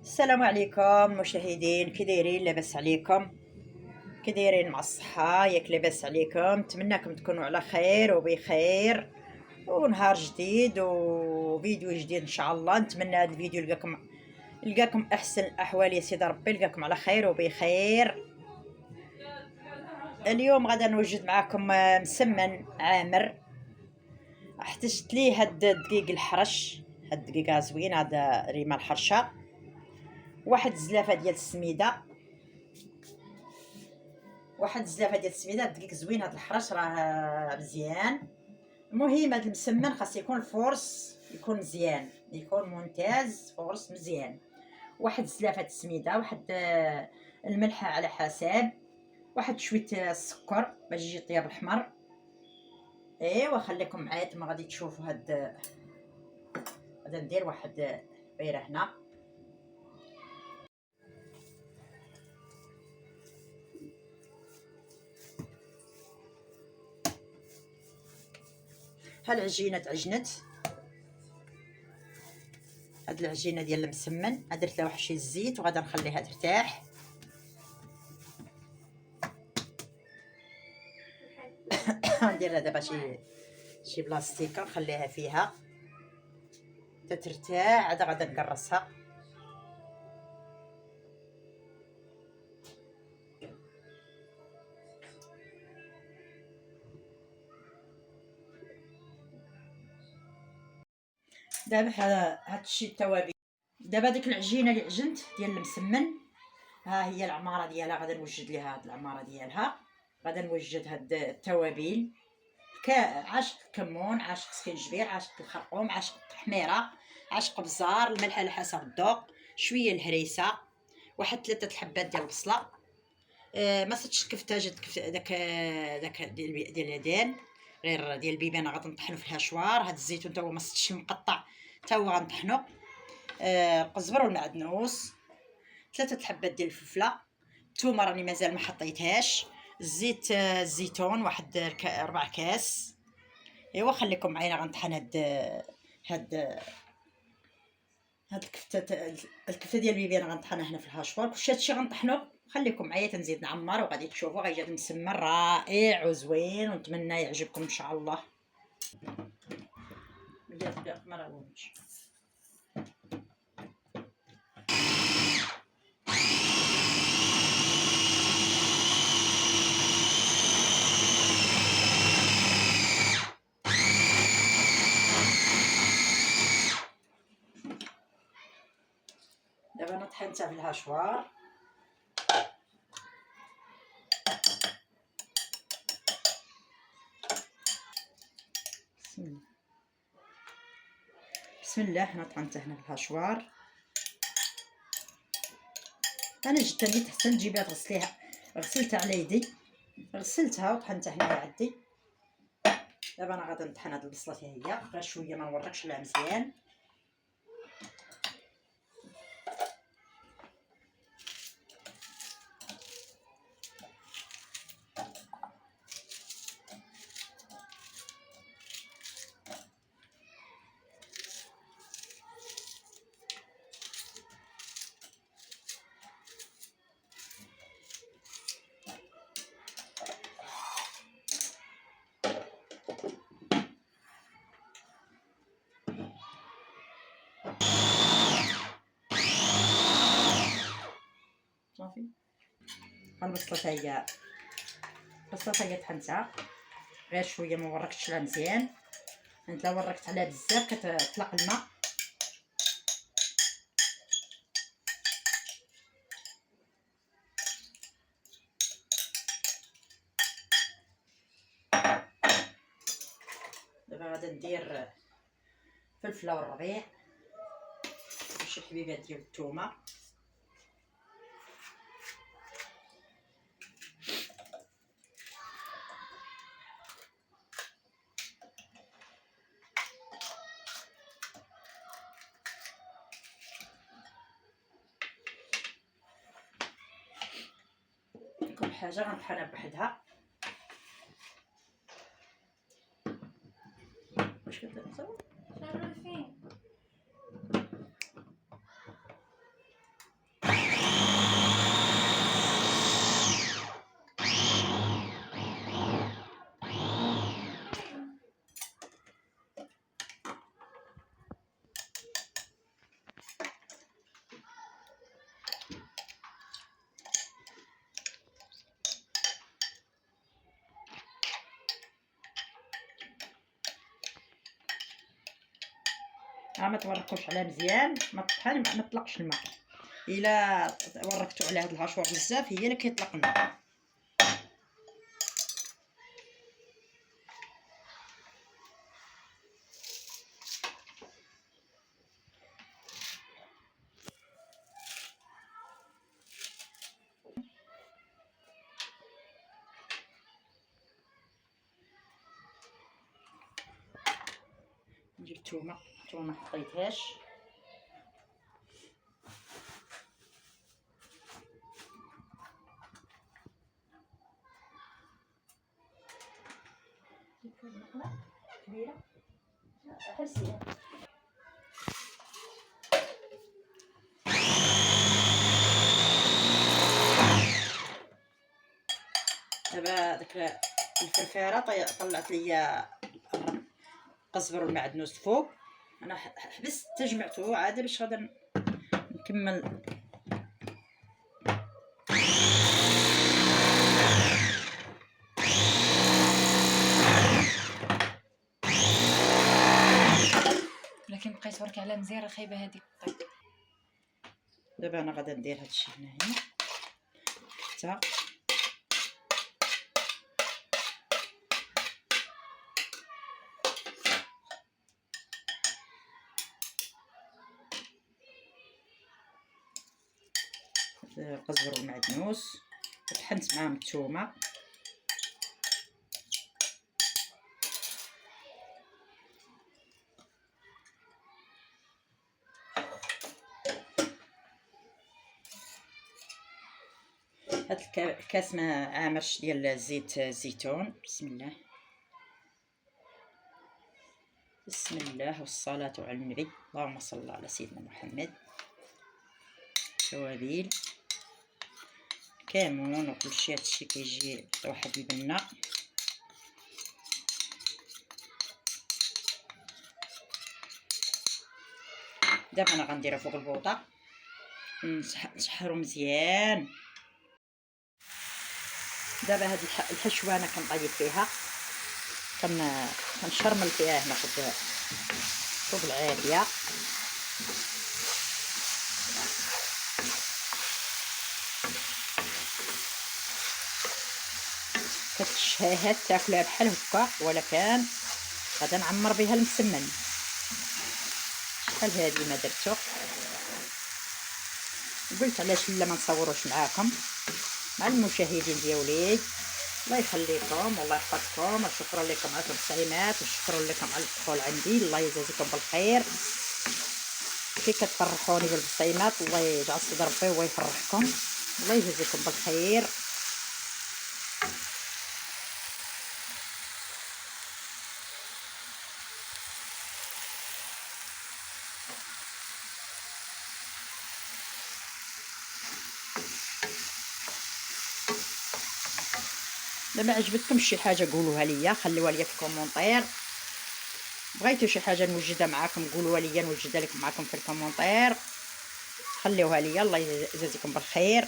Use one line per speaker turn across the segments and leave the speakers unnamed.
السلام عليكم مشاهدين، كي دايرين؟ لاباس عليكم؟ كي دايرين مع الصحة؟ ياك لاباس عليكم؟ نتمنىكم تكونوا على خير وبخير، ونهار جديد وفيديو جديد ان شاء الله. نتمنى هذا الفيديو يلقاكم احسن الاحوال يا سيدي ربي، يلقاكم على خير وبخير. اليوم غادا نوجد معكم مسمن عامر. احتجت ليه هاد الدقيق الحرش، هاد الدقيقه زوين، هذا ريما الحرشه، واحد الزلافه ديال السميده، الدقيق زوين. هاد الحرش راه مزيان. المهم هاد المسمن خاص يكون الفورس يكون مزيان، يكون ممتاز، فورس مزيان. واحد الزلافه السميده، واحد الملح على حساب، واحد شويه السكر باش يجي طياب الحمر. ايوا خليكم معايا تما غادي تشوفوا غادا ندير واحد بيره هنا. ها العجينه تعجنت، هاد العجينه ديال المسمن درت لها واحد شي الزيت وغادا نخليها ترتاح. ندير لها دابا شي بلاستيكه نخليها فيها تترتاح، عاد غادا نقرصها. دابا هادشي التوابل. دابا ديك العجينه اللي عجنت ديال المسمن، ها هي العماره ديالها، غادا نوجد ليها هاد العماره ديالها. غادا نوجد هاد التوابل، عاشق الكمون، عاشق سكنجبير، عاشق الخرقوم، عاشق التحميره، عاشق بزار، الملح على حسب الذوق، شويه الهريسه، واحد 3 حبات ديال البصله. ما صدتش الكفته، جات داك ديال اليدين، غير ديال البيبانه غادي نطحنو في الهشوار. هاد الزيتون تا هو ما صدتش مقطع، تا هو غنطحنو. القزبر والمعدنوس، 3 حبات ديال الفلفله، الثومه راني مازال ما حطيتهاش، الزيت الزيتون واحد 4 كاس. ايوا خليكم معايا غنطحن هاد الكفته ديال البيبان غنطحنها هنا في الهاشوار. كلشي هادشي غنطحنو، خليكم معايا تنزيد نعمر وغادي تشوفوا غيجي هاد المسمن رائع وزوين، ونتمنى يعجبكم ان شاء الله. دابا انا طحنتها في الهاشوار. بسم الله، حنا طحنتها هنا في الهاشوار. انا جبت اللي حتى تجيبيها تغسليها، غسلتها على يدي، غسلتها وطحنتها هنايا عندي. دابا انا غادي نطحن هاد البصله حتى هي، غير شويه ما نوركش عليها مزيان. صافي، البصله حتى هي طحنتها، غير شويه ما وركتش لها مزيان. انت لو وركت عليها بزاف كتطلق الماء. دابا غادا ندير فلفله والربيع وشي حبيبات ديال الثومه. كل حاجه غنطحنها بوحدها. واش كتصور؟ ها ما توركوش عليها مزيان، ما طحن ما تطلقش الماء. الا وركتو على هاد الهاشور بزاف هي اللي كيطلق الماء. ندير الثومه حطيتهاش. كبيره حسيه. دابا داك الفرفاره طلعت ليا القزبر والمعدنوس الفوق. انا حبست تجمعته عاد باش غادا نكمل.
لكن بقيت ورك على مزيان راه خايبه هذيك.
دابا انا غادا ندير هادشي هنايا حتى القزبر والمعدنوس وطحنت معاهم الثومه. هاد الكاس ما عامرش ديال زيت الزيتون. بسم الله بسم الله والصلاة على النبي، اللهم صل على سيدنا محمد. توابل كمون وكلشي، هادشي كيجي واحد البنه. دابا انا غنديرها فوق البوطه نسحرو مزيان. دابا هاد الحشوه انا كنطيب فيها، كنشرمل فيها هنا فوق العافيه. كتشهيها تاكلها بحال هكا، ولكن غادا نعمر بها المسمن. شحال هادي ما درتو، قلت علاش لا ما نصوروش معاكم مع المشاهدين ديالي. الله يخليكم والله يحفظكم، وشكرا لكم على التسليمات، وشكرا لكم على الدخول عندي. الله يجازيكم بالخير كي كتفرحوني بالبصيمات. الله يجعل صدر ربي هو يفرحكم. الله يجازيكم بالخير. لما عجبتكم شي حاجه قولوها ليا، خليوها ليا في الكومونطير. بغيتو شي حاجه نوجدها معاكم قولوها ليا، نوجدها لكم معاكم في الكومونطير، خليوها ليا. الله يجازيكم بالخير.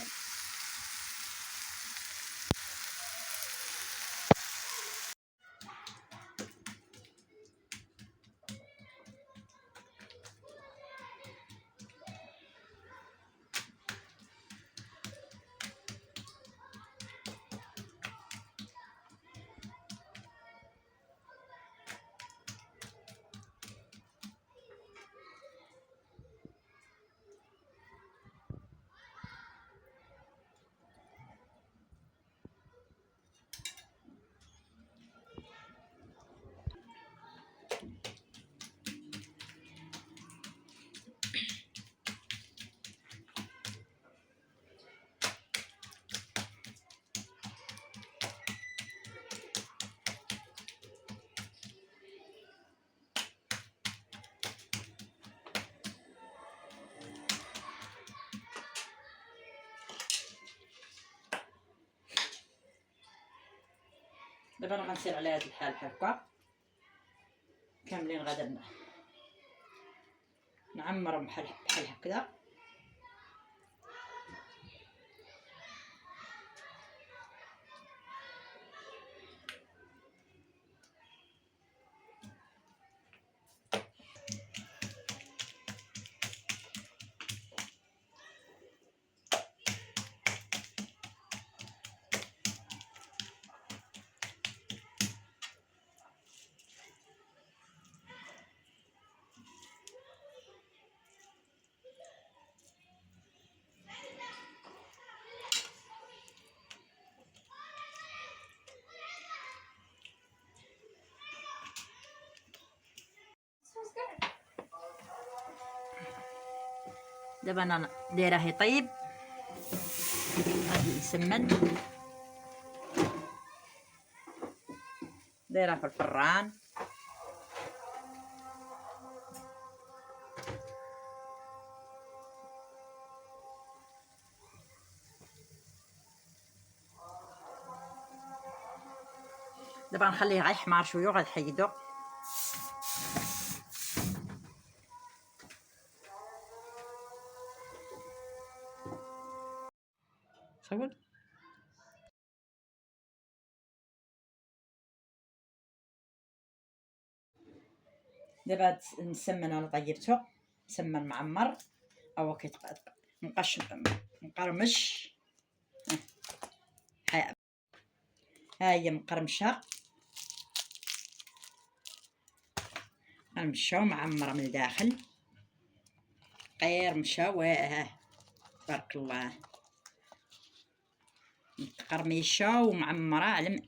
دابا انا غنسير على هذا الحال هكا كاملين، غادا نعمرهم بحال هكذا. دابا انا دايره يطيب هاد السمن، دايره في الفران. دابا نخليه غير يحمر شويه وغنحيدو. صور. دابا هاد نسمن انا طيبته، مسمن معمر هو كيتبقى مقرمش. ها هي مقرمشه مشى ومعمره من الداخل، غير مشى واه تبارك الله متقرمشه ومعمره على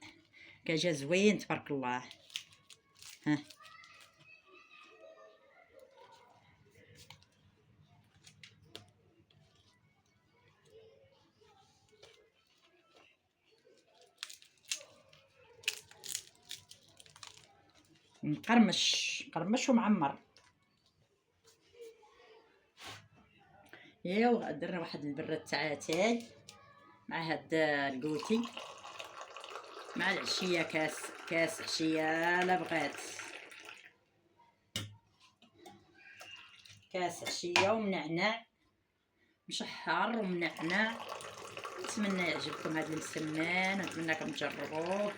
كجا زوين تبارك الله. ها مقرمش ومعمر. ايوا درنا واحد البراد تاع اتاي مع هاد الكوتي مع العشيه، كاس عشيه لا بغات، كاس عشيه ومنعناع مشحر ومنعناع. نتمنى يعجبكم هاد المسمن، نتمنىكم تجربوه.